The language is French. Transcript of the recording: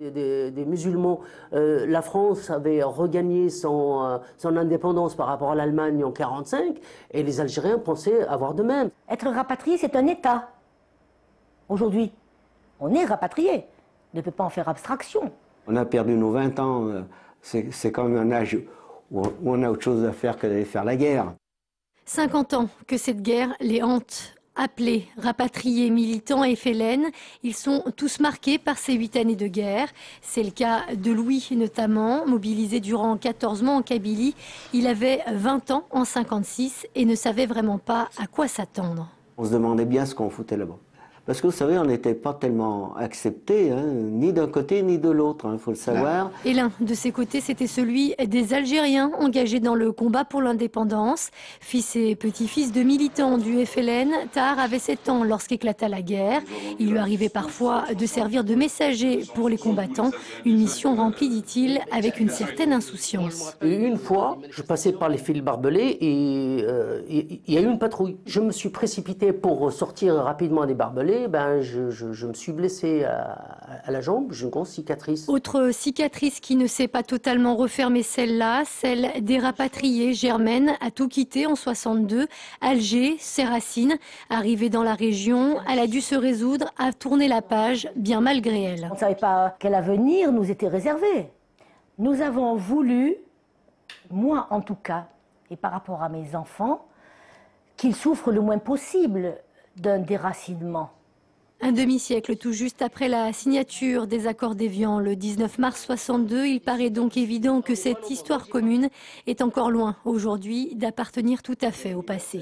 Des musulmans, la France avait regagné son indépendance par rapport à l'Allemagne en 1945 et les Algériens pensaient avoir de même. Être rapatrié, c'est un État. Aujourd'hui, on est rapatrié. On ne peut pas en faire abstraction. On a perdu nos 20 ans. C'est quand même un âge où on a autre chose à faire que d'aller faire la guerre. 50 ans que cette guerre les hante. Appelés, rapatriés, militants et FLN, ils sont tous marqués par ces 8 années de guerre. C'est le cas de Louis notamment, mobilisé durant 14 mois en Kabylie. Il avait 20 ans en 1956 et ne savait vraiment pas à quoi s'attendre. On se demandait bien ce qu'on foutait là-bas. Parce que vous savez, on n'était pas tellement acceptés, hein, ni d'un côté ni de l'autre, il faut le savoir. Et l'un de ces côtés, c'était celui des Algériens engagés dans le combat pour l'indépendance. Fils et petit-fils de militants du FLN, Tahar avait 7 ans lorsqu'éclata la guerre. Il lui arrivait parfois de servir de messager pour les combattants. Une mission remplie, dit-il, avec une certaine insouciance. Et une fois, je passais par les fils barbelés et il y a eu une patrouille. Je me suis précipité pour sortir rapidement des barbelés. Je me suis blessé à la jambe, j'ai une grosse cicatrice. Autre cicatrice qui ne s'est pas totalement refermée, celle-là, celle des rapatriés. Germaine a tout quitté en 62, Alger, ses racines. Arrivée dans la région, elle a dû se résoudre à tourner la page, bien malgré elle. On ne savait pas quel avenir nous était réservé. Nous avons voulu, moi en tout cas, et par rapport à mes enfants, qu'ils souffrent le moins possible d'un déracinement. Un demi-siècle tout juste après la signature des accords d'Évian, le 19 mars 62, il paraît donc évident que cette histoire commune est encore loin aujourd'hui d'appartenir tout à fait au passé.